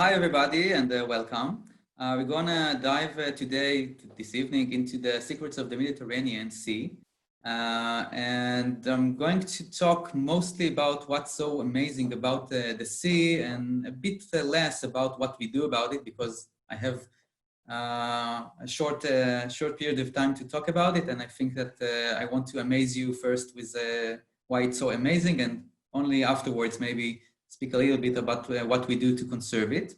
Hi, everybody, and welcome. We're going to dive this evening, into the secrets of the Mediterranean Sea. And I'm going to talk mostly about what's so amazing about the sea and a bit less about what we do about it, because I have a short period of time to talk about it. And I think that I want to amaze you first with why it's so amazing, and only afterwards maybe speak a little bit about what we do to conserve it.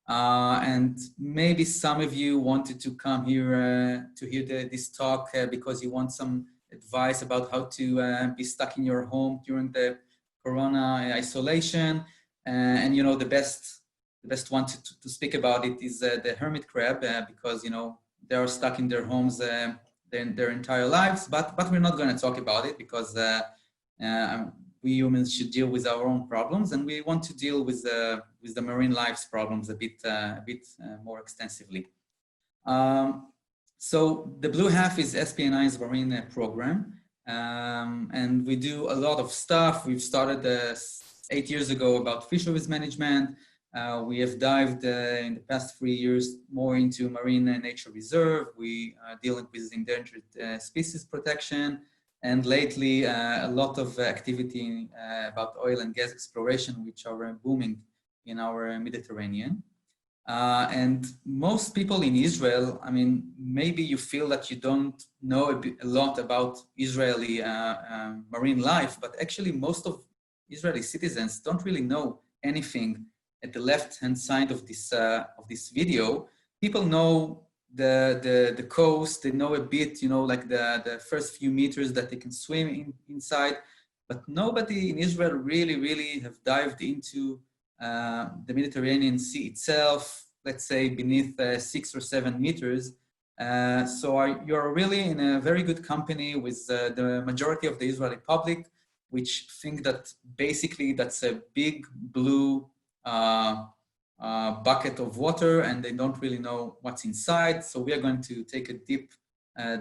And maybe some of you wanted to come here to hear this talk because you want some advice about how to be stuck in your home during the Corona isolation. And you know, the best one to speak about it is the hermit crab, because you know they are stuck in their homes their entire lives. But we're not going to talk about it because we humans should deal with our own problems, and we want to deal with the marine life's problems a bit more extensively. So the Blue Half is SPNI's marine program, and we do a lot of stuff. We've started 8 years ago about fisheries management. We have dived in the past 3 years more into marine nature reserve. We are dealing with endangered species protection. And lately, a lot of activity about oil and gas exploration, which are booming in our Mediterranean. And most people in Israel, I mean, maybe you feel that you don't know a lot about Israeli marine life, but actually most of Israeli citizens don't really know anything. At the left-hand side of this video, people know the coast. They know a bit, you know, like the first few meters that they can swim inside, but nobody in Israel really have dived into the Mediterranean Sea itself, let's say beneath 6 or 7 meters. So you're really in a very good company with the majority of the Israeli public, which think that basically that's a big blue bucket of water, and they don't really know what's inside. So we are going to take a deep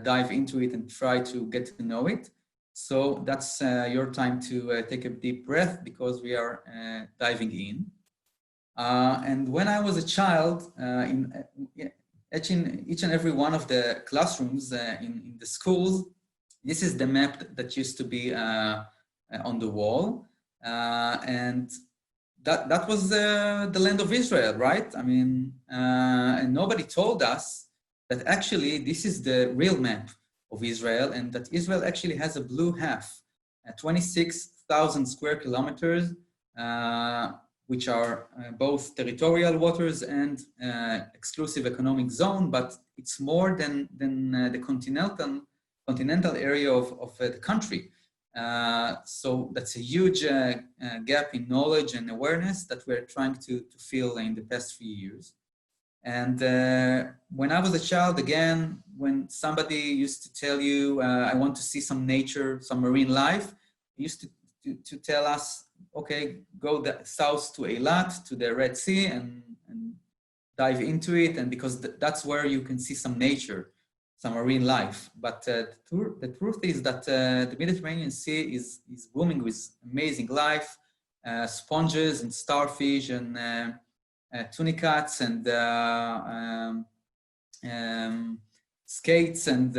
dive into it and try to get to know it. So that's your time to take a deep breath, because we are diving in. And when I was a child, in each and every one of the classrooms in the schools, this is the map that used to be on the wall. And that was the land of Israel, right? I mean, and nobody told us that actually this is the real map of Israel, and that Israel actually has a blue half, 26,000 square kilometers, which are both territorial waters and exclusive economic zone, but it's more than the continental area of the country. So that's a huge gap in knowledge and awareness that we're trying to fill in the past few years. And when I was a child, again, when somebody used to tell you, I want to see some nature, some marine life, he used to tell us, okay, go south to Eilat, to the Red Sea, and dive into it, and because that's where you can see some nature, some marine life. But the truth is that the Mediterranean Sea is booming with amazing life, sponges and starfish and tunicats and skates and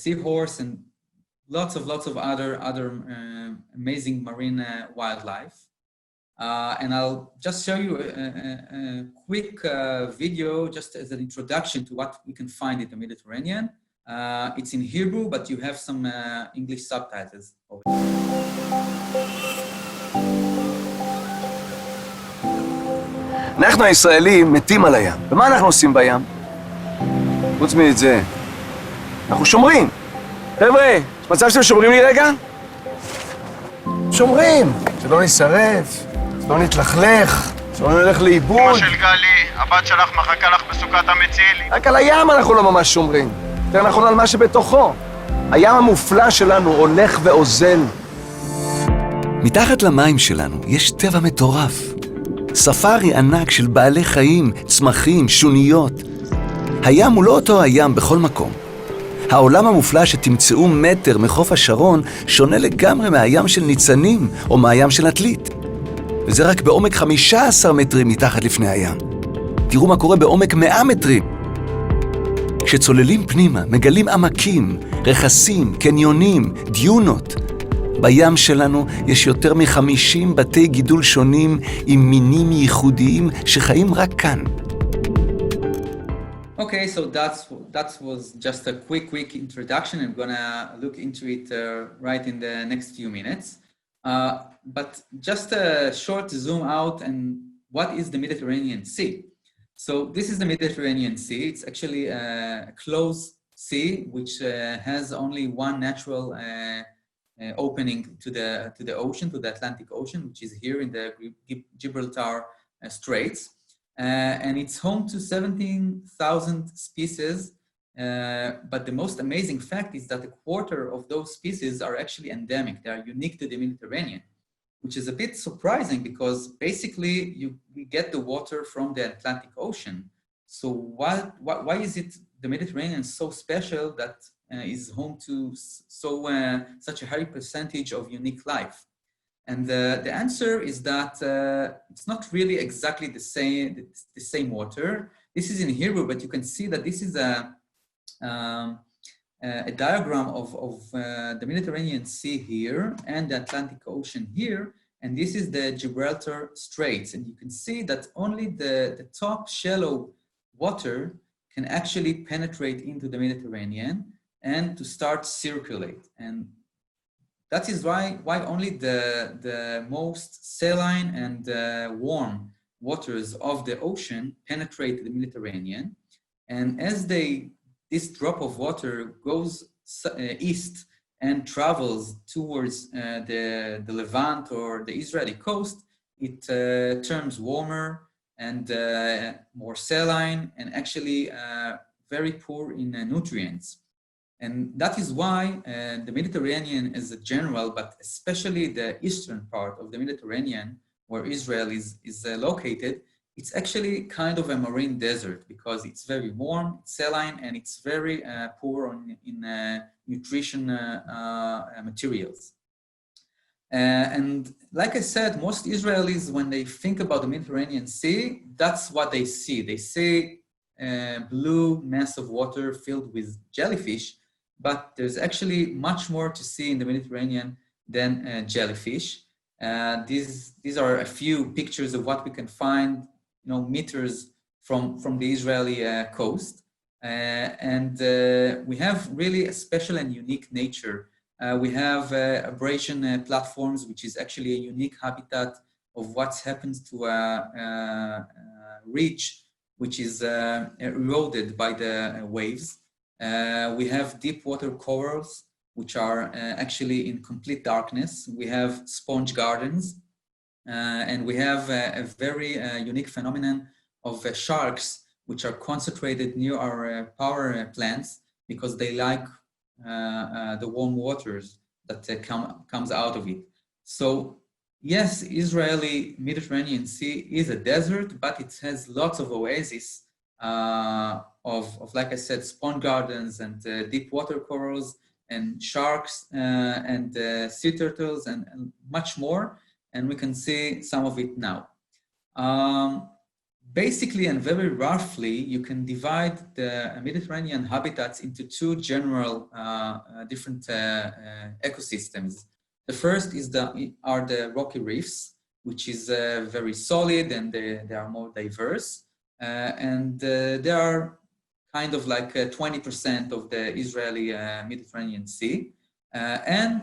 seahorse and lots of other amazing marine wildlife. And I'll just show you a quick video just as an introduction to what we can find in the Mediterranean. It's in Hebrew, but you have some English subtitles. אנחנו הישראלים מתים על הים. ומה אנחנו עושים בים? חוץ מזה, אנחנו שומרים. חבר'ה, יש מצב שאתם שומרים לי רגע? שומרים, שלא נשרף, שלא נתלכלך, שלא נלך לאיבוד. אמא של גלי, הבת שלך מחכה לך בסוכת המצילי. רק על הים אנחנו לא ממש שומרים. יותר נכון על מה שבתוכו. הים המופלא שלנו הולך ואוזל. מתחת למים שלנו יש טבע מטורף. ספארי ענק של בעלי חיים, צמחים, שוניות. הים הוא לא אותו הים בכל מקום. העולם המופלא שתמצאו מטר מחוף השרון שונה לגמרי מהים של ניצנים או מהים של עתלית. וזה רק בעומק 15 מטרים מתחת לפני הים. תראו מה קורה בעומק 100 מטרים. כשצוללים פנימה, מגלים עמקים, רכסים, קניונים, דיונות. בים שלנו יש יותר מ-50 בתי גידול שונים עם מינים ייחודיים שחיים רק כאן. Okay, so that was just a quick introduction. I'm gonna look into it right in the next few minutes. But just a short zoom out and what is the Mediterranean Sea? So this is the Mediterranean Sea. It's actually a closed sea which has only one natural opening to the ocean, to the Atlantic Ocean, which is here in the Gibraltar Straits. And it's home to 17,000 species, but the most amazing fact is that a quarter of those species are actually endemic. They are unique to the Mediterranean, which is a bit surprising because basically we get the water from the Atlantic Ocean. So why is it the Mediterranean so special that is home to such a high percentage of unique life? And the answer is that it's not really exactly the same water. This is in Hebrew, but you can see that this is a diagram of the Mediterranean Sea here and the Atlantic Ocean here. And this is the Gibraltar Straits. And you can see that only the top shallow water can actually penetrate into the Mediterranean and to start circulate. And that is why only the most saline and warm waters of the ocean penetrate the Mediterranean. And as this drop of water goes east and travels towards the Levant or the Israeli coast, it turns warmer and more saline and actually very poor in nutrients. And that is why the Mediterranean as a general, but especially the eastern part of the Mediterranean, where Israel is located, it's actually kind of a marine desert because it's very warm, it's saline, and it's very poor in nutrition materials. And like I said, most Israelis, when they think about the Mediterranean Sea, that's what they see. They see a blue mass of water filled with jellyfish, but there's actually much more to see in the Mediterranean than jellyfish. These are a few pictures of what we can find, meters from the Israeli coast. And we have really a special and unique nature. We have abrasion platforms, which is actually a unique habitat of what happens to a reach, which is eroded by the waves. We have deep water corals, which are actually in complete darkness. We have sponge gardens, and we have a very unique phenomenon of sharks, which are concentrated near our power plants because they like the warm waters that comes out of it. So yes, Israeli Mediterranean Sea is a desert, but it has lots of oases of like I said, sponge gardens and deep water corals and sharks and sea turtles and much more. And we can see some of it now. Basically and very roughly, you can divide the Mediterranean habitats into two general different ecosystems. The first are the rocky reefs, which is very solid and they are more diverse. And they are kind of like 20% of the Israeli Mediterranean Sea. And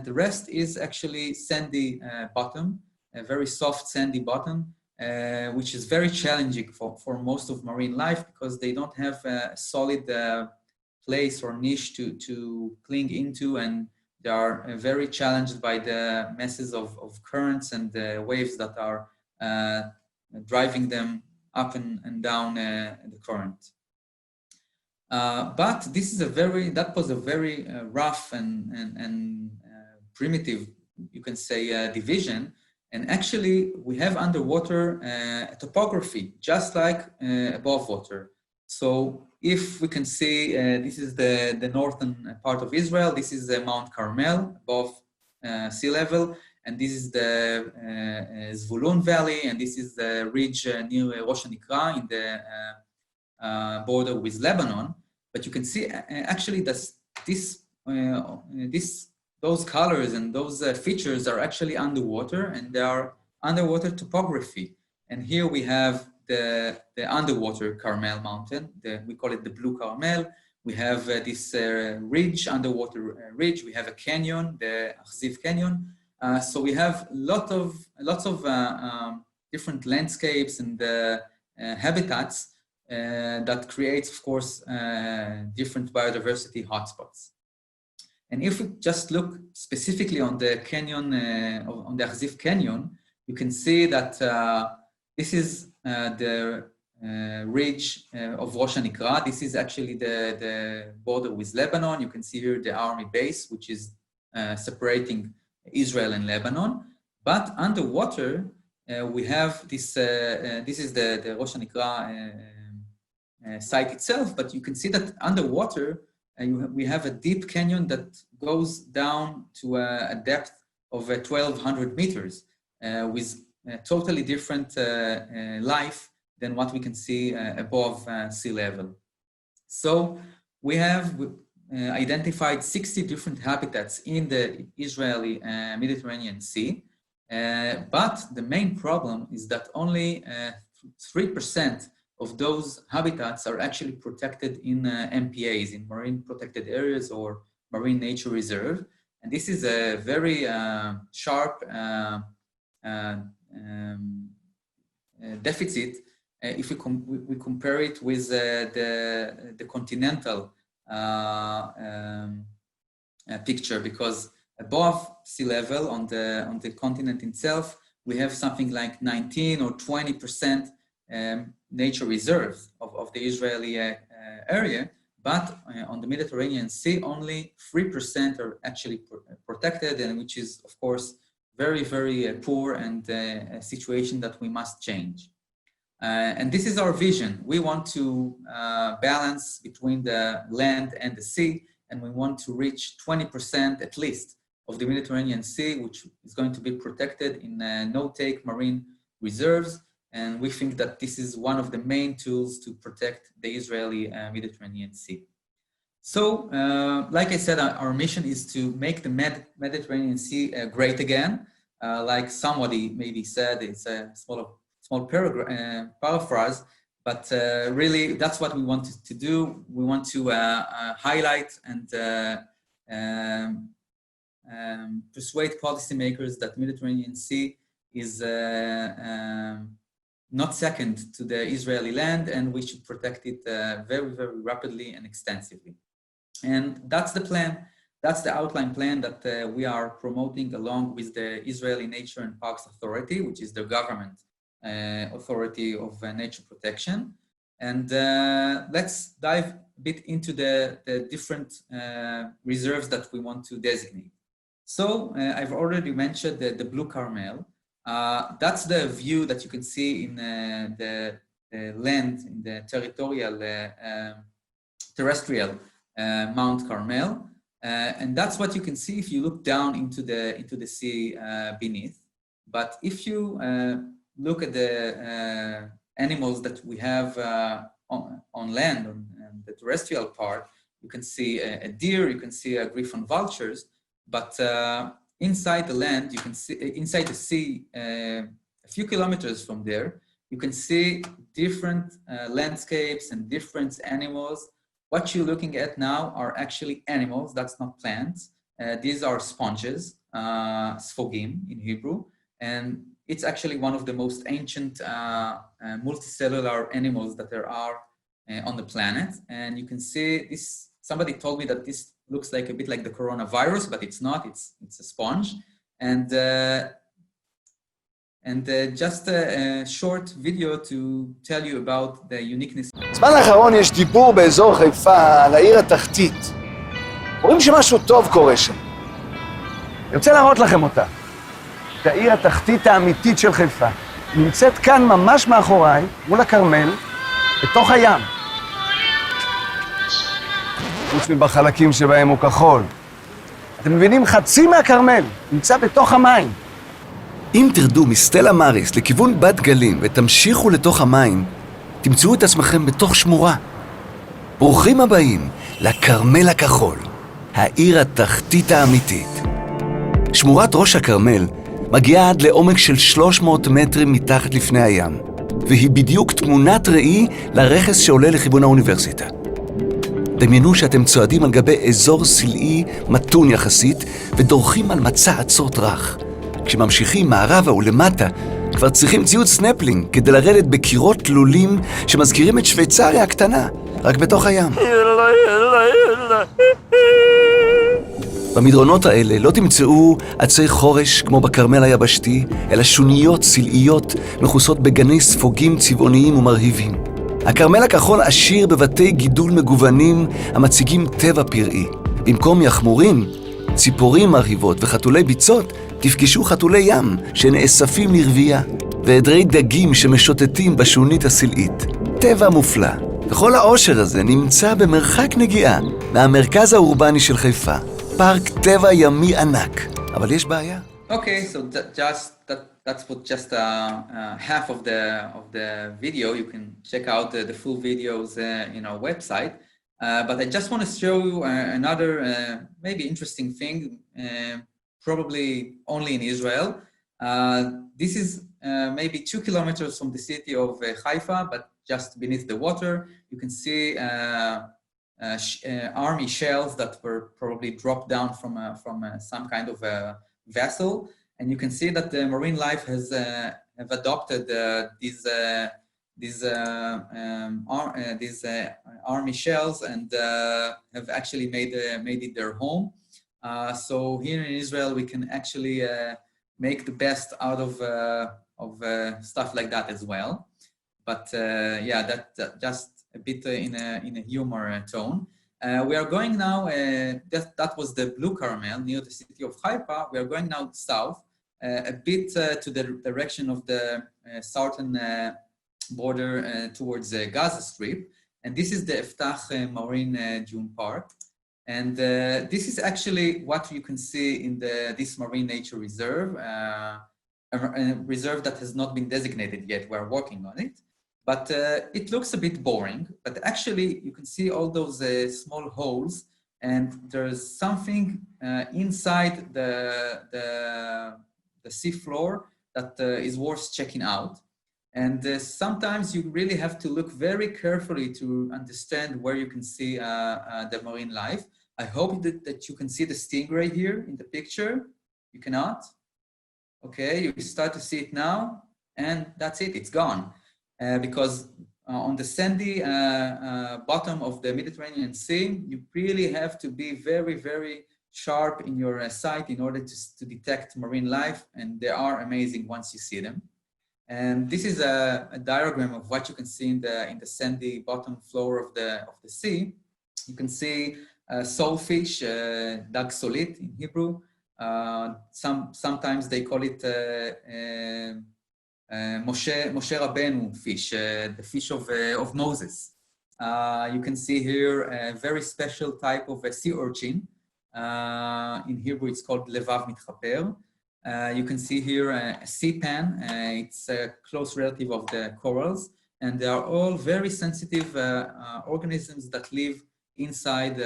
the rest is actually sandy bottom, a very soft sandy bottom, which is very challenging for most of marine life because they don't have a solid place or niche to cling into, and they are very challenged by the masses of currents and the waves that are driving them up and down the current. But this is that was a very rough and primitive, you can say, division. And actually, we have underwater topography, just like above water. So if we can see, this is the northern part of Israel. This is Mount Carmel above sea level. and this is the Zvulun Valley, and this is the ridge near Rosh Hanikra in the border with Lebanon. But you can see actually that those colors and those features are actually underwater, and they are underwater topography. And here we have the underwater Carmel mountain. We call it the Blue Carmel. We have this ridge, underwater ridge. We have a canyon, the Achziv Canyon. So we have lots of different landscapes and habitats that creates, of course, different biodiversity hotspots. And if we just look specifically on the canyon, on the Achziv Canyon, you can see that this is the ridge of Rosh Hanikra. This is actually the border with Lebanon. You can see here the army base, which is separating Israel and Lebanon. But underwater, we have this, this is the Rosh Hanikra site itself, but you can see that underwater, we have a deep canyon that goes down to a depth of 1,200 meters with a totally different life than what we can see above sea level. So we have identified 60 different habitats in the Israeli Mediterranean Sea, but the main problem is that only 3% of those habitats are actually protected in MPAs, in marine protected areas or marine nature reserve. And this is a very sharp deficit if we compare it with the continental picture, because above sea level on the continent itself, we have something like 19 or 20% nature reserves of the Israeli area, but on the Mediterranean Sea, only 3% are actually protected, and which is, of course, very, very poor and a situation that we must change. And this is our vision. We want to balance between the land and the sea, and we want to reach 20% at least of the Mediterranean Sea, which is going to be protected in no-take marine reserves. And we think that this is one of the main tools to protect the Israeli Mediterranean Sea. So, like I said, our mission is to make the Mediterranean Sea great again. Like somebody maybe said, it's a small paraphrase, but really that's what we want to do. We want to highlight and persuade policymakers that Mediterranean Sea is not second to the Israeli land, and we should protect it very, very rapidly and extensively. And that's the plan. That's the outline plan that we are promoting along with the Israeli Nature and Parks Authority, which is the government authority of nature protection. And let's dive a bit into the different reserves that we want to designate. So I've already mentioned the Blue Carmel. That's the view that you can see in the land, in the terrestrial Mount Carmel. And that's what you can see if you look down into the sea beneath. But if you look at the animals that we have on land, on the terrestrial part, you can see a deer, you can see griffon vultures, but inside the land, you can see, inside the sea, a few kilometers from there, you can see different landscapes and different animals. What you're looking at now are actually animals, that's not plants. These are sponges, sfogim in Hebrew, and it's actually one of the most ancient multicellular animals that there are on the planet. And you can see this, somebody told me that this looks like a bit like the coronavirus, but it's not, it's a sponge. And just a short video to tell you about the uniqueness. בזמן האחרון יש דיבור באזור חיפה על העיר התחתית. רואים שמשהו טוב קורה שם. אני רוצה להראות לכם אותה. את העיר התחתית האמיתית של חיפה. היא נמצאת כאן ממש מאחוריי, מול הכרמל, בתוך הים. חוץ מבחלקים שבהם הוא כחול. אתם מבינים? חצי מהכרמל נמצא בתוך המים. אם תרדו מסטלה מאריס לכיוון בת גלים ותמשיכו לתוך המים, תמצאו את עצמכם בתוך שמורה. ברוכים הבאים לכרמל הכחול, העיר התחתית האמיתית. שמורת ראש הכרמל מגיעה עד לעומק של 300 מטרים מתחת לפני הים, והיא בדיוק תמונת ראי לרכס שעולה לכיוון האוניברסיטה. דמיינו שאתם צועדים על גבי אזור סלעי מתון יחסית ודורכים על מצע עצות רך. כשממשיכים מערבה ולמטה, כבר צריכים ציוד סנפלינג כדי לרדת בקירות תלולים שמזכירים את שוויצריה הקטנה, רק בתוך הים. במדרונות האלה לא תמצאו עצי חורש כמו בכרמל היבשתי, אלא שוניות סלעיות מכוסות בגני ספוגים צבעוניים ומרהיבים. הכרמל הכחול עשיר בבתי גידול מגוונים המציגים טבע פראי. במקום יחמורים, ציפורים מרהיבות וחתולי ביצות, תפגשו חתולי ים שנאספים לרבייה, ועדרי דגים שמשוטטים בשונית הסלעית. טבע מופלא. וכל העושר הזה נמצא במרחק נגיעה מהמרכז האורבני של חיפה. פארק טבע ימי ענק. אבל יש בעיה. Okay, so that's what just half of the video. You can check out the full videos in our website. But I just want to show you another maybe interesting thing, probably only in Israel. This is maybe 2 kilometers from the city of Haifa, but just beneath the water. You can see army shells that were probably dropped down from some kind of a vessel, and you can see that the marine life have adopted these army shells and have actually made it their home. So here in Israel, we can actually make the best out of stuff like that as well. But yeah, that just a bit in a humor tone. We are going now, that was the Blue Carmel near the city of Haifa. We are going now south, a bit to the direction of the southern border towards the Gaza Strip. And this is the Eftach Marine Dune Park. And this is actually what you can see in this Marine Nature Reserve, a reserve that has not been designated yet. We're working on it. But it looks a bit boring, but actually you can see all those small holes, and there's something inside the sea floor that is worth checking out. And sometimes you really have to look very carefully to understand where you can see the marine life. I hope that you can see the stingray here in the picture. You cannot? Okay, you start to see it now, and that's it, it's gone. Because on the sandy bottom of the Mediterranean Sea, you really have to be very, very sharp in your sight in order to detect marine life, and they are amazing once you see them. And this is a diagram of what you can see in the sandy bottom floor of the sea. You can see soulfish, dag solit in Hebrew. Sometimes they call it Moshe Rabbeinu fish, the fish of Moses. You can see here a very special type of a sea urchin. In Hebrew, it's called levav mitchaper. You can see here a sea pan. It's a close relative of the corals, and they are all very sensitive organisms that live inside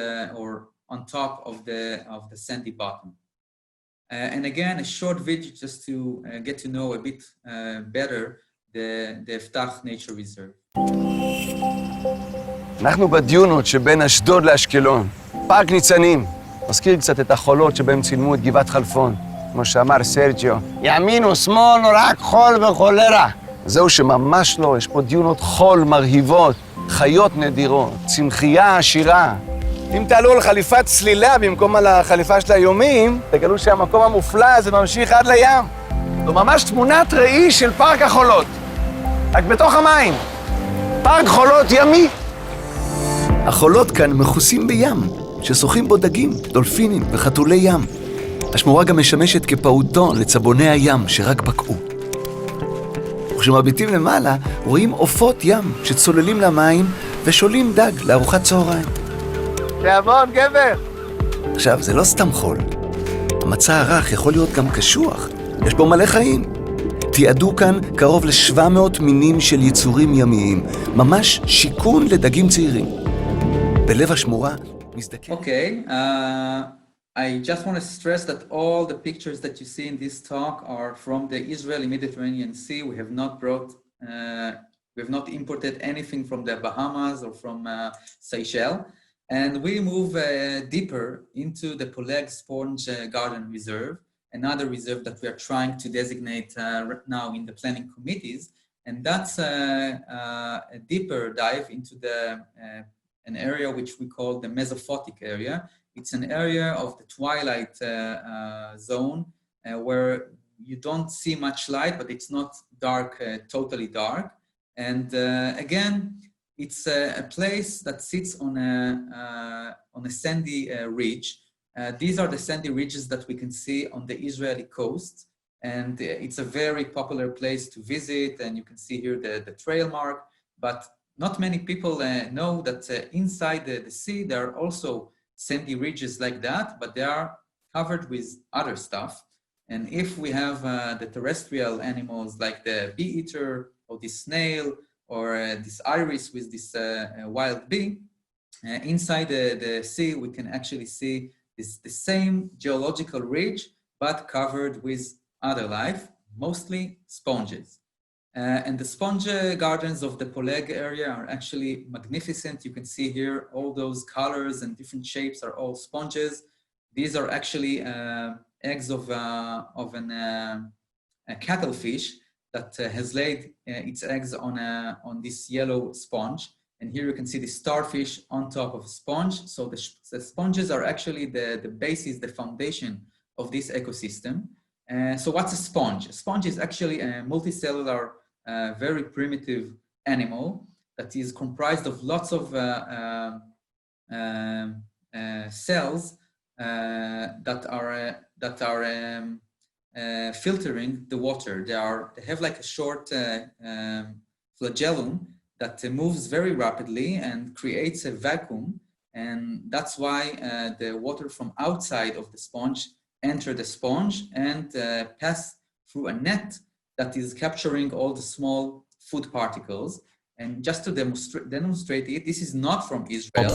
or on top of the sandy bottom. And again, a short video just to get to know a bit better the Eftach Nature Reserve. אנחנו בדיונות שבין אשדוד לאשקלון, פארק ניצנים. מזכיר קצת את החולות שבהם צילמו את גבעת חלפון. כמו שאמר סרג'יו, ימין ושמאל רק חול וחולרה. זהו שממש לא, יש פה דיונות חול מרהיבות, חיות נדירות, צמחייה עשירה. אם תעלו על חליפת צלילה במקום על החליפה של היומים, תגלו שהמקום המופלא הזה ממשיך עד לים. זו ממש תמונת ראי של פארק החולות, רק בתוך המים. פארק חולות ימי. החולות כאן מכוסים בים, ששוחים בו דגים, דולפינים וחתולי ים. השמורה גם משמשת כפעוטון לצבוני הים שרק בקעו. וכשמביטים למעלה, רואים עופות ים שצוללים למים ושולים דג לארוחת צהריים. תיאבון, גבר! עכשיו, זה לא סתם חול. המצע הרך יכול להיות גם קשוח. יש בו מלא חיים. תיעדו כאן קרוב ל-700 מינים של יצורים ימיים, ממש שיכון לדגים צעירים. בלב השמורה מזדקן... Okay, I just want to stress that all the pictures that you see in this talk are from the Israeli Mediterranean Sea. We have not imported anything from the Bahamas or from Seychelles. And we move deeper into the Peleg Sponge Garden Reserve, another reserve that we are trying to designate right now in the planning committees. And that's a deeper dive into an area which we call the mesophotic area. It's an area of the twilight zone where you don't see much light, but it's not dark, totally dark. And again, it's a place that sits on a sandy ridge. These are the sandy ridges that we can see on the Israeli coast. And it's a very popular place to visit. And you can see here the trail mark. But not many people know that inside the sea, there are also sandy ridges like that, but they are covered with other stuff. And if we have the terrestrial animals like the bee eater or the snail or this iris with this wild bee, inside the sea, we can actually see the same geological ridge, but covered with other life, mostly sponges. And the sponge gardens of the Peleg area are actually magnificent. You can see here all those colors and different shapes are all sponges. These are actually eggs of a cuttlefish that has laid its eggs on this yellow sponge. And here you can see the starfish on top of a sponge. So the sponges are actually the basis, the foundation of this ecosystem. So what's a sponge? A sponge is actually a multicellular, very primitive animal that is comprised of lots of cells that are filtering the water. They have like a short flagellum that moves very rapidly and creates a vacuum. And that's why the water from outside of the sponge enter the sponge and pass through a net that is capturing all the small food particles. And just to demonstrate it, this is not from Israel.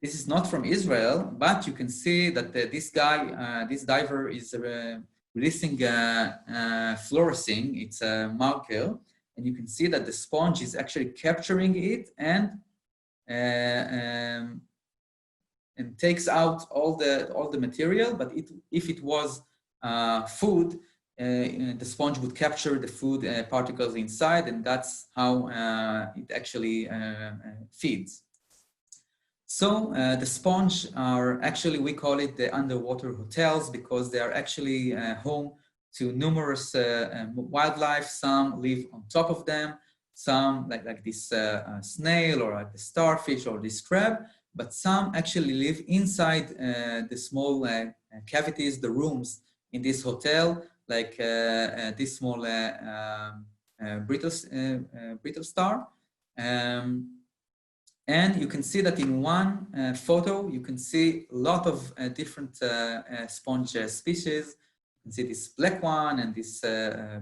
This is not from Israel, but you can see that this diver is releasing fluorescein. It's a marker. And you can see that the sponge is actually capturing it and takes out all the material. But if it was food, the sponge would capture the food particles inside, and that's how it actually feeds. So the sponge are actually, we call it the underwater hotels because they are actually home to numerous wildlife. Some live on top of them, some like this snail or like the starfish or this crab, but some actually live inside the small cavities, the rooms in this hotel, like this small brittle star. And you can see that in one photo, you can see a lot of different sponge species. You can see this black one and this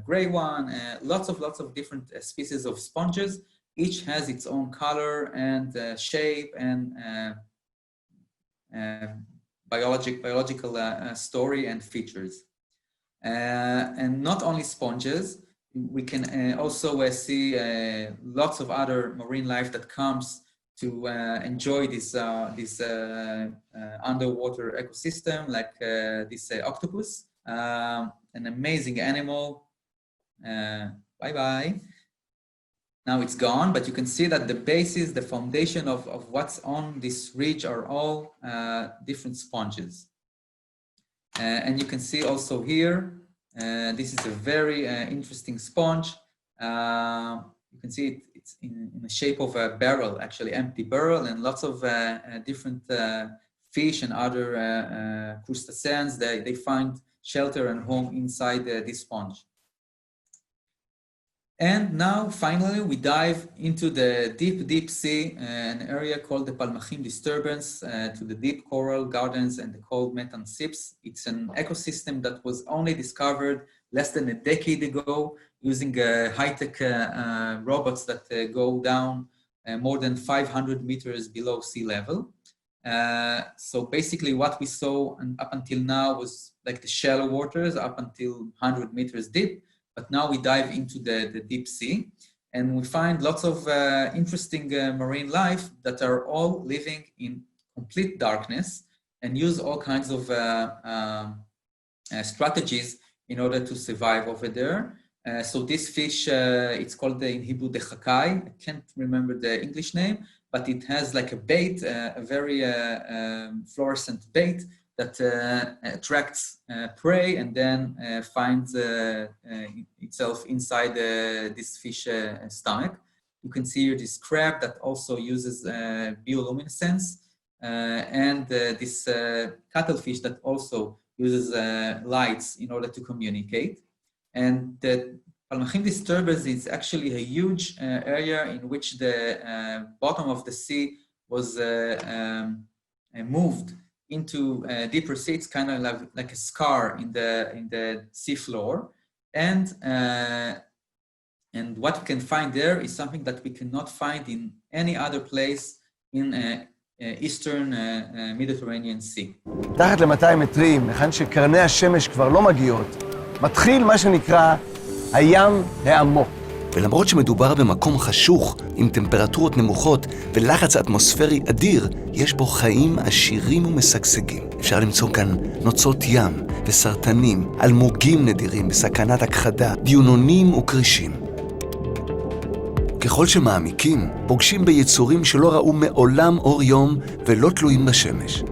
gray one, lots of different species of sponges. Each has its own color and shape and biological story and features. And not only sponges, we can also see lots of other marine life that comes to enjoy this underwater ecosystem, like this octopus, an amazing animal. Bye-bye. Now it's gone, but you can see that the basis, the foundation of what's on this ridge are all different sponges. And you can see also here, this is a very interesting sponge. You can see it's in the shape of a barrel, actually empty barrel, and lots of different fish and other crustaceans. They find shelter and home inside this sponge. And now, finally, we dive into the deep, deep sea, an area called the Palmachim disturbance, to the deep coral gardens and the cold methane seeps. It's an ecosystem that was only discovered less than a decade ago using high-tech robots that go down more than 500 meters below sea level. So basically what we saw up until now was like the shallow waters up until 100 meters deep. But now we dive into the deep sea and we find lots of interesting marine life that are all living in complete darkness and use all kinds of strategies in order to survive over there. So this fish, it's called in Hebrew the chakai. I can't remember the English name, but it has like a bait, a very fluorescent bait that attracts prey and then finds itself inside this fish stomach. You can see here this crab that also uses bioluminescence and this cuttlefish that also uses lights in order to communicate. And the Palmachim disturbance is actually a huge area in which the bottom of the sea was moved into deeper sea. It's kind of like a scar in the sea floor, and what we can find there is something that we cannot find in any other place in Eastern Mediterranean Sea. תחת ל-200 מטרים, היכן שקרני השמש כבר לא מגיעות, מתחיל מה שנקרא הים העמוק. ולמרות שמדובר במקום חשוך, עם טמפרטורות נמוכות ולחץ אטמוספרי אדיר, יש בו חיים עשירים ומשגשגים. אפשר למצוא כאן נוצות ים וסרטנים, אלמוגים נדירים בסכנת הכחדה, דיונונים וקרישים. ככל שמעמיקים, פוגשים ביצורים שלא ראו מעולם אור יום ולא תלויים בשמש.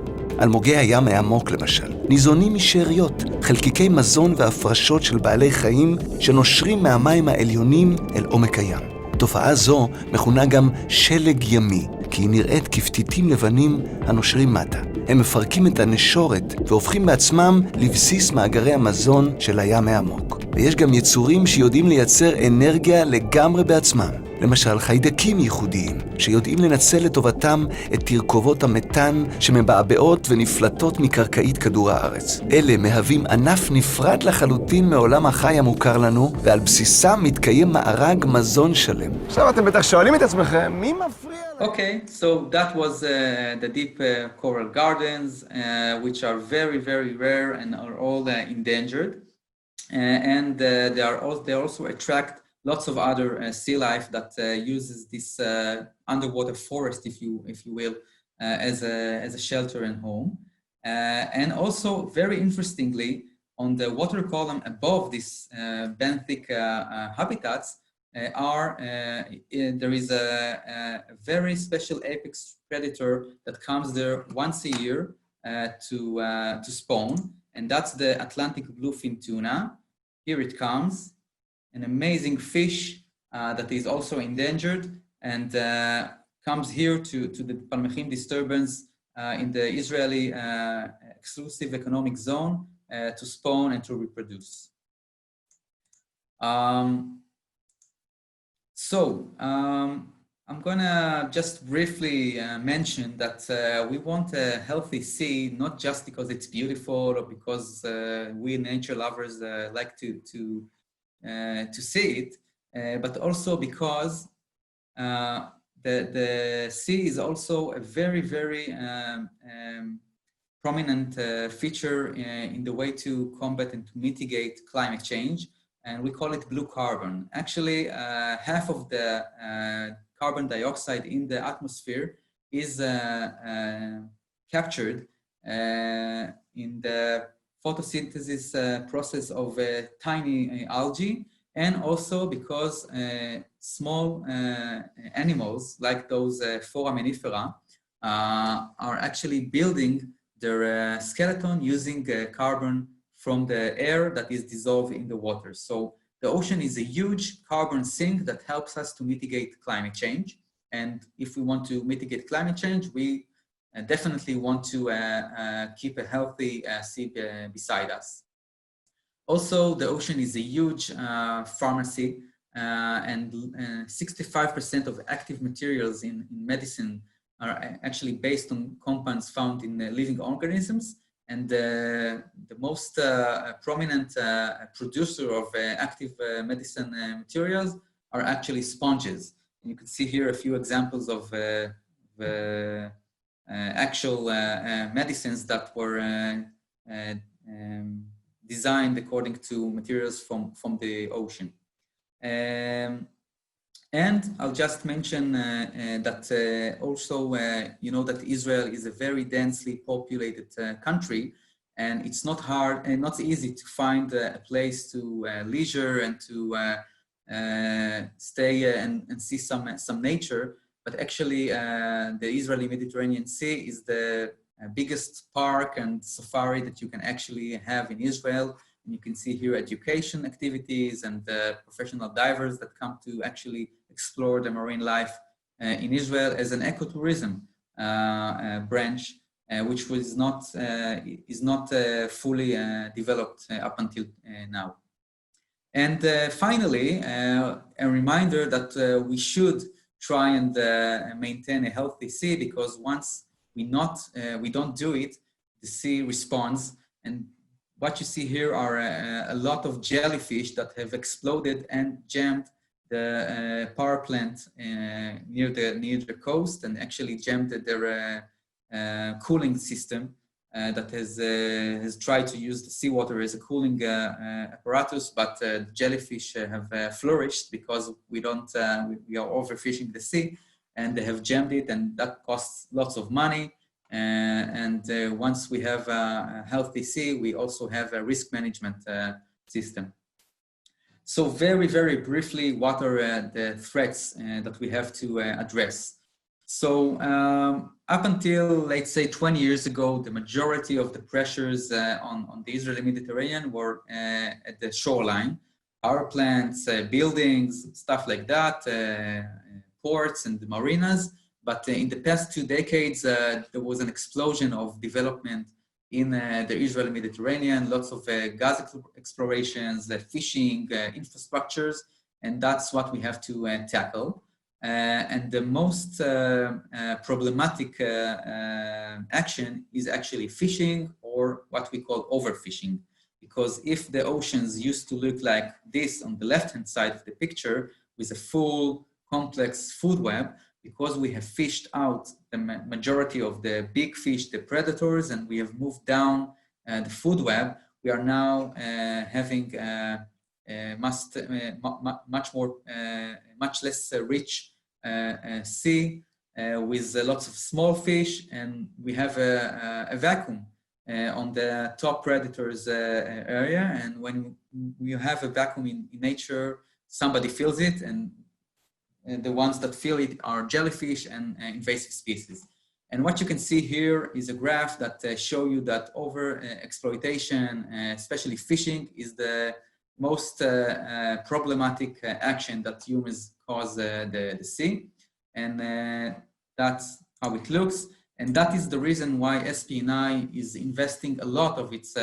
אלמוגי הים העמוק למשל, ניזונים משאריות, חלקיקי מזון והפרשות של בעלי חיים שנושרים מהמים העליונים אל עומק הים. תופעה זו מכונה גם שלג ימי, כי היא נראית כפתיתים לבנים הנושרים מטה. הם מפרקים את הנשורת והופכים בעצמם לבסיס מאגרי המזון של הים העמוק. ויש גם יצורים שיודעים לייצר אנרגיה לגמרי בעצמם. למשל, חיידקים ייחודיים, שיודעים לנצל לטובתם את תרכובות המתאן שמבעבעות ונפלטות מקרקעית כדור הארץ. אלה מהווים ענף נפרד לחלוטין מעולם החי המוכר לנו, ועל בסיסם מתקיים מארג מזון שלם. עכשיו אתם בטח שואלים את עצמכם, מי מפריע? Okay, so that was the deep coral gardens, which are very, very rare and are all endangered. And they also attract lots of other sea life that uses this underwater forest, if you will, as a shelter and home. And also, very interestingly, on the water column above this benthic habitats, there is a very special apex predator that comes there once a year to spawn, and that's the Atlantic bluefin tuna. Here it comes, an amazing fish that is also endangered and comes here to the Palmachim disturbance in the Israeli exclusive economic zone to spawn and to reproduce. I'm gonna just briefly mention that we want a healthy sea, not just because it's beautiful or because we nature lovers like to see it, but also because the sea is also a very, very prominent feature in the way to combat and to mitigate climate change. And we call it blue carbon. Actually, half of the carbon dioxide in the atmosphere is captured in the photosynthesis process of tiny algae, and also because small animals like those foraminifera are actually building their skeleton using carbon from the air that is dissolved in the water. So the ocean is a huge carbon sink that helps us to mitigate climate change. And if we want to mitigate climate change, we definitely want to keep a healthy sea beside us. Also, the ocean is a huge pharmacy and 65% of active materials in medicine are actually based on compounds found in living organisms. And the most prominent producer of active medicine materials are actually sponges. And you can see here a few examples of actual medicines that were designed according to materials from the ocean. And I'll just mention that also, you know, that Israel is a very densely populated country, and it's not hard and not easy to find a place to leisure and to stay and see some nature. But actually, the Israeli Mediterranean Sea is the biggest park and safari that you can actually have in Israel. And you can see here education activities and professional divers that come to actually explore the marine life in Israel as an ecotourism branch, which was is not fully developed up until now. And finally, a reminder that we should try and maintain a healthy sea, because once we don't do it, the sea responds. And what you see here are a lot of jellyfish that have exploded and jammed the power plant near the coast, and actually jammed their cooling system that has tried to use the seawater as a cooling apparatus, but the jellyfish have flourished because we are overfishing the sea, and they have jammed it, and that costs lots of money. And once we have a healthy sea, we also have a risk management system. So very, very briefly, what are the threats that we have to address? So up until, let's say, 20 years ago, the majority of the pressures on the Israeli Mediterranean were at the shoreline. Power plants, buildings, stuff like that, ports and the marinas. But in the past 2 decades, there was an explosion of development in the Israeli Mediterranean, lots of gas explorations, fishing, infrastructures, and that's what we have to tackle. And the most problematic action is actually fishing, or what we call overfishing. Because if the oceans used to look like this on the left-hand side of the picture, with a full complex food web, because we have fished out the majority of the big fish, the predators, and we have moved down the food web, we are now having much less rich sea with lots of small fish, and we have a vacuum on the top predators area. And when you have a vacuum in nature, somebody feels it, and the ones that feel it are jellyfish and invasive species. And what you can see here is a graph that show you that over exploitation, especially fishing, is the most problematic action that humans cause the sea. And that's how it looks. And that is the reason why SPNI is investing a lot of its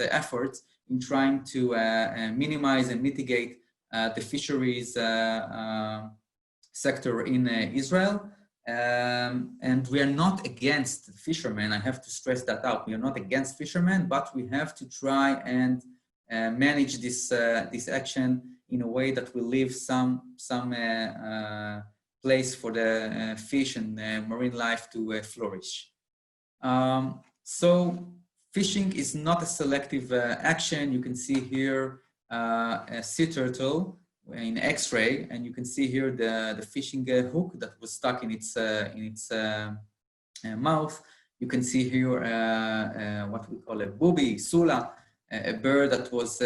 efforts in trying to minimize and mitigate the fisheries sector in Israel. And we are not against fishermen. I have to stress that out. We are not against fishermen, but we have to try and manage this action in a way that will leave some place for the fish and marine life to flourish. So fishing is not a selective action. You can see here a sea turtle in X-ray, and you can see here the fishing hook that was stuck in its mouth. You can see here what we call a booby, sula, a bird that was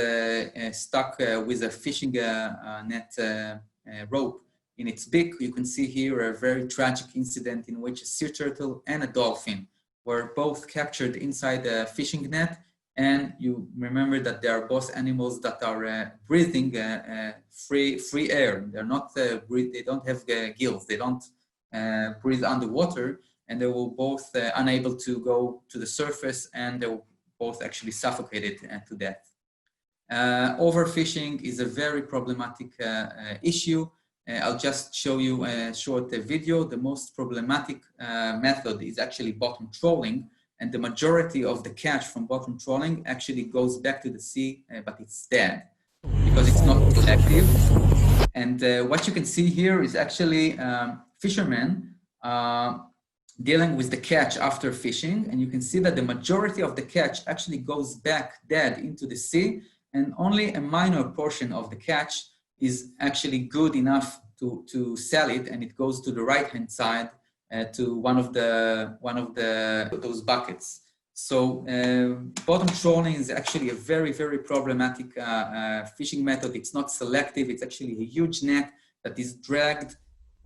stuck with a fishing net rope in its beak. You can see here a very tragic incident in which a sea turtle and a dolphin were both captured inside the fishing net. And you remember that they are both animals that are breathing free air. They're not they don't have gills. They don't breathe underwater, and they were both unable to go to the surface, and they were both actually suffocated to death. Overfishing is a very problematic issue. I'll just show you a short video. The most problematic method is actually bottom trawling, and the majority of the catch from bottom trawling actually goes back to the sea, but it's dead because it's not selective. And what you can see here is actually fishermen dealing with the catch after fishing, and you can see that the majority of the catch actually goes back dead into the sea, and only a minor portion of the catch is actually good enough to sell it, and it goes to the right-hand side to one of those buckets. So bottom trawling is actually a very, very problematic fishing method. It's not selective. It's actually a huge net that is dragged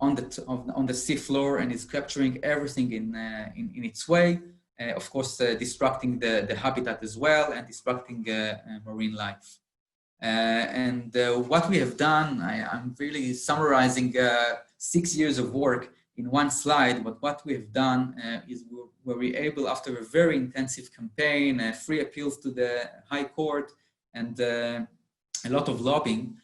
on the sea floor and is capturing everything in its way. Of course, disrupting the habitat as well and disrupting marine life. And what we have done, I'm really summarizing 6 years of work in one slide, but what we have done is we were able, after a very intensive campaign, free appeals to the High Court, and a lot of lobbying,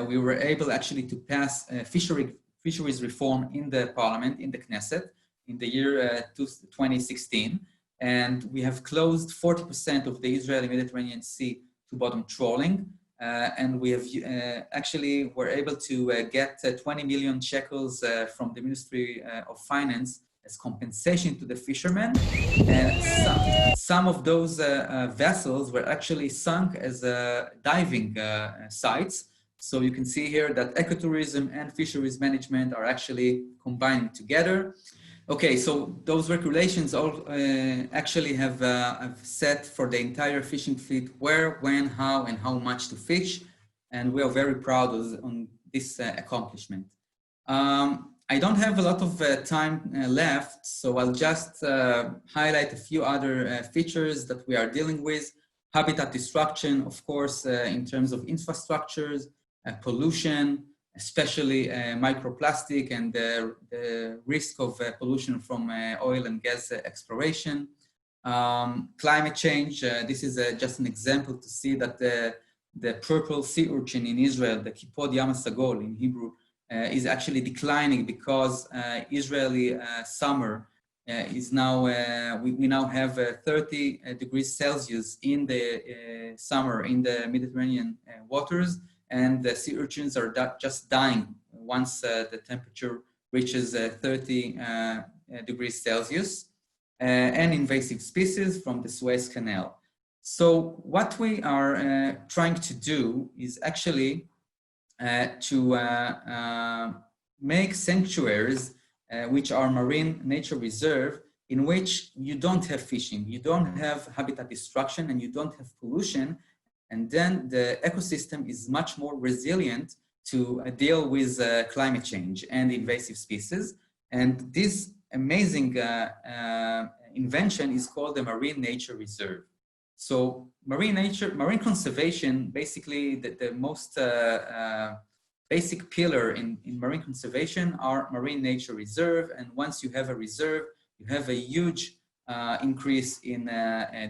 we were able actually to pass fisheries reform in the parliament, in the Knesset, in the year 2016. And we have closed 40% of the Israeli Mediterranean Sea to bottom trawling. And we have actually were able to get 20 million shekels from the Ministry of Finance as compensation to the fishermen. And some of those vessels were actually sunk as diving sites. So you can see here that ecotourism and fisheries management are actually combining together. Okay, so those regulations all actually have set for the entire fishing fleet where, when, how, and how much to fish, and we are very proud on this accomplishment. I don't have a lot of time left, so I'll just highlight a few other features that we are dealing with. Habitat destruction, of course, in terms of infrastructures, pollution, especially microplastic and the risk of pollution from oil and gas exploration. Climate change, this is just an example to see that the purple sea urchin in Israel, the Kipod Yam Hasagol in Hebrew, is actually declining because Israeli summer is now, we now have 30 degrees Celsius in the summer in the Mediterranean waters. And the sea urchins are just dying once the temperature reaches 30 degrees Celsius, and invasive species from the Suez Canal. So what we are trying to do is actually to make sanctuaries, which are marine nature reserve, in which you don't have fishing, you don't have habitat destruction, and you don't have pollution. And then the ecosystem is much more resilient to deal with climate change and invasive species. And this amazing invention is called the Marine Nature Reserve. So marine conservation, basically the most basic pillar in marine conservation are Marine Nature Reserve. And once you have a reserve, you have a huge increase in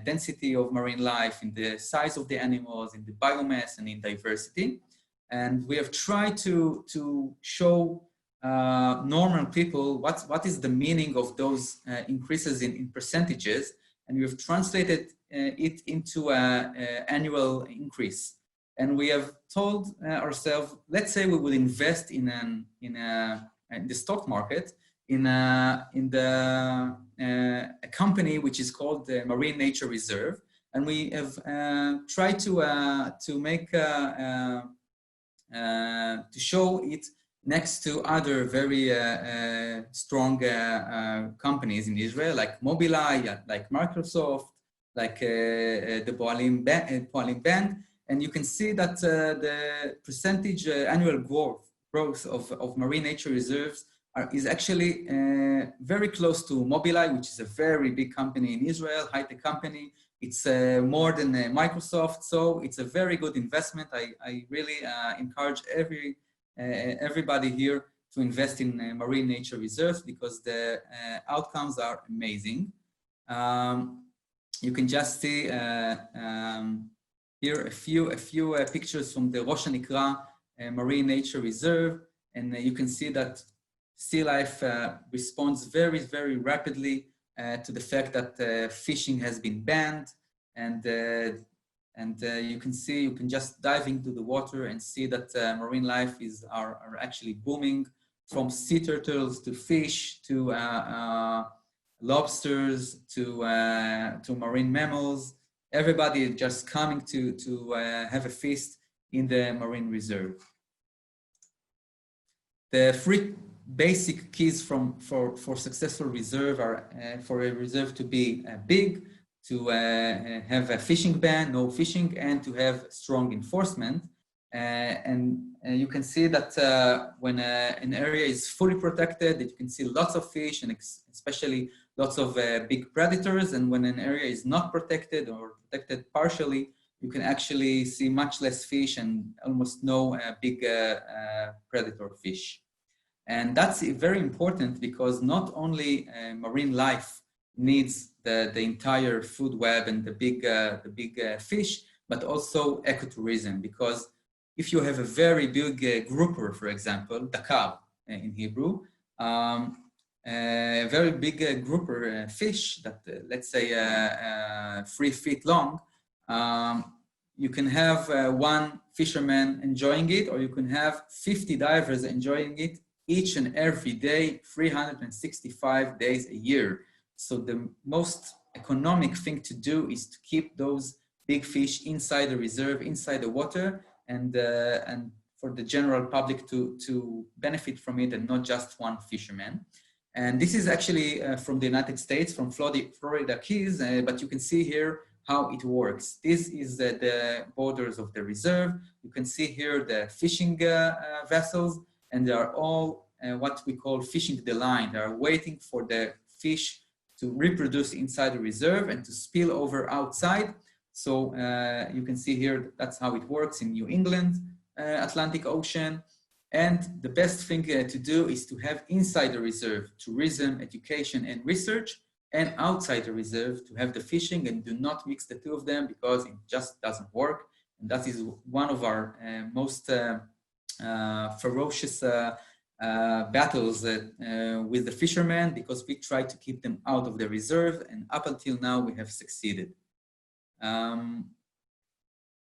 density of marine life, in the size of the animals, in the biomass, and in diversity. And we have tried to show normal people what is the meaning of those increases in percentages, and we have translated it into an annual increase. And we have told ourselves, let's say we will invest in the stock market in a company which is called the Marine Nature Reserve, and we have tried to make to show it next to other very strong companies in Israel, like Mobileye, like Microsoft, like the Poalim Bank, and you can see that the percentage annual growth of marine nature reserves is actually very close to Mobileye, which is a very big company in Israel, high-tech company. It's more than Microsoft, so it's a very good investment. I really encourage everybody here to invest in marine nature reserves because the outcomes are amazing. You can just see Here a few pictures from the Rosh Hanikra Marine Nature Reserve, and you can see that sea life responds very, very rapidly to the fact that fishing has been banned, and you can just dive into the water and see that marine life are actually booming, from sea turtles to fish to lobsters to marine mammals. Everybody is just coming to have a feast in the marine reserve. The three basic keys for successful reserve are for a reserve to be big, to have a fishing ban, no fishing, and to have strong enforcement. And you can see that when an area is fully protected, you can see lots of fish and especially lots of big predators. And when an area is not protected or protected partially, you can actually see much less fish and almost no big predator fish. And that's very important because not only marine life needs the entire food web and the big fish, but also ecotourism. Because if you have a very big grouper, for example, dakar in Hebrew, a very big grouper fish that, let's say, 3 feet long, you can have one fisherman enjoying it, or you can have 50 divers enjoying it each and every day, 365 days a year. So the most economic thing to do is to keep those big fish inside the reserve, inside the water, and for the general public to benefit from it, and not just one fisherman. And this is actually from the United States, from Florida Keys, but you can see here how it works. This is the borders of the reserve. You can see here the fishing vessels, and they are all what we call fishing the line. They are waiting for the fish to reproduce inside the reserve and to spill over outside. So you can see here, that's how it works in New England, Atlantic Ocean. And the best thing to do is to have inside the reserve tourism, education, and research, and outside the reserve to have the fishing, and do not mix the two of them because it just doesn't work. And that is one of our most ferocious battles with the fishermen, because we try to keep them out of the reserve, and up until now we have succeeded.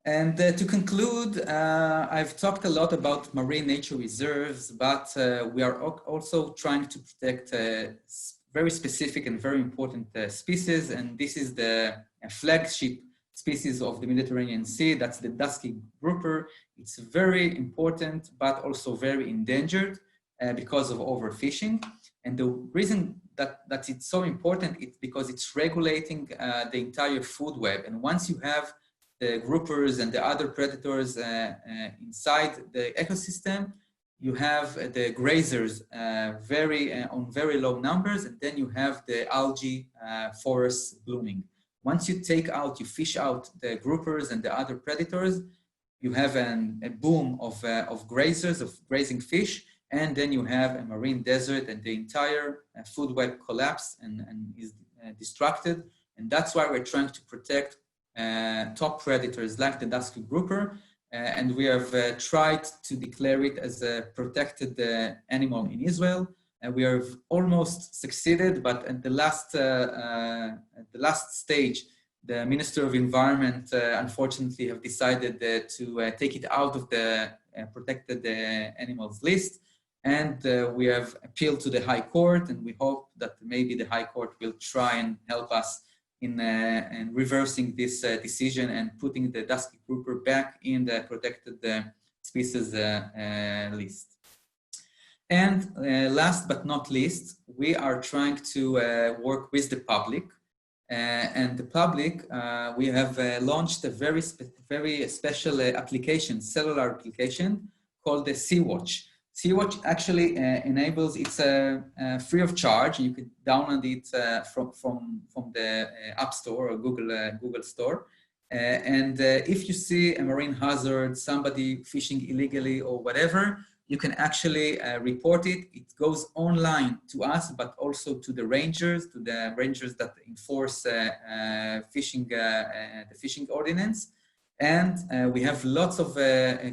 And to conclude, I've talked a lot about marine nature reserves, but we are also trying to protect very specific and very important species, and this is the flagship species of the Mediterranean Sea. That's the dusky grouper. It's very important, but also very endangered because of overfishing. And the reason that it's so important is because it's regulating the entire food web. And once you have the groupers and the other predators inside the ecosystem, you have the grazers on very low numbers, and then you have the algae forests blooming. Once you fish out the groupers and the other predators, you have a boom of grazers, of grazing fish, and then you have a marine desert, and the entire food web collapses and is destructed. And that's why we're trying to protect top predators like the dusky grouper, and we have tried to declare it as a protected animal in Israel. And we have almost succeeded, but at the last stage, the Minister of Environment unfortunately have decided to take it out of the protected animals list. And we have appealed to the High Court, and we hope that maybe the High Court will try and help us in reversing this decision and putting the dusky grouper back in the protected species list. And last but not least, we are trying to work with the public. And the public, we have launched a very special application, cellular application called the Sea-Watch. Sea-Watch actually enables, it's free of charge. You can download it from the App Store or Google Store. And if you see a marine hazard, somebody fishing illegally or whatever, you can actually report it. It goes online to us, but also to the rangers that enforce the fishing ordinance. And we have lots of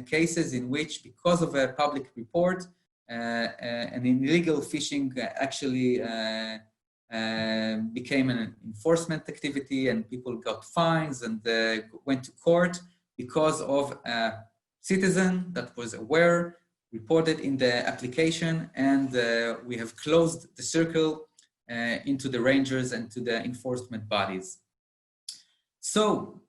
cases in which, because of a public report, an illegal fishing actually became an enforcement activity, and people got fines and went to court because of a citizen that was aware, reported in the application, and we have closed the circle into the rangers and to the enforcement bodies. So,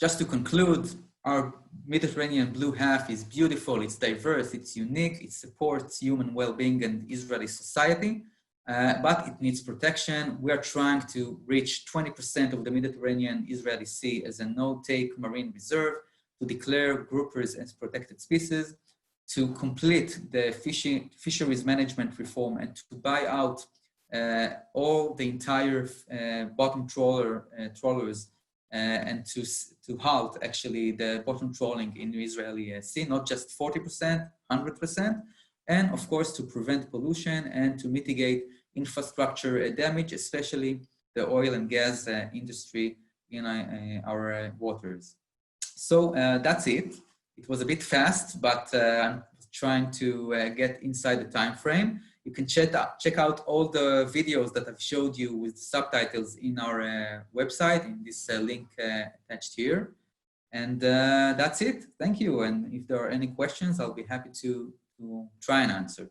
just to conclude, our Mediterranean blue half is beautiful, it's diverse, it's unique, it supports human well-being and Israeli society, but it needs protection. We are trying to reach 20% of the Mediterranean Israeli Sea as a no-take marine reserve, to declare groupers as protected species, to complete the fisheries management reform, and to buy out all the entire bottom trawlers and to halt actually the bottom trawling in the Israeli Sea, not just 40%, 100%, and of course to prevent pollution and to mitigate infrastructure damage, especially the oil and gas industry in our waters. So that's it. It was a bit fast, but I'm trying to get inside the time frame. You can check out all the videos that I've showed you with subtitles in our website, in this link attached here. And that's it. Thank you. And if there are any questions, I'll be happy to try and answer.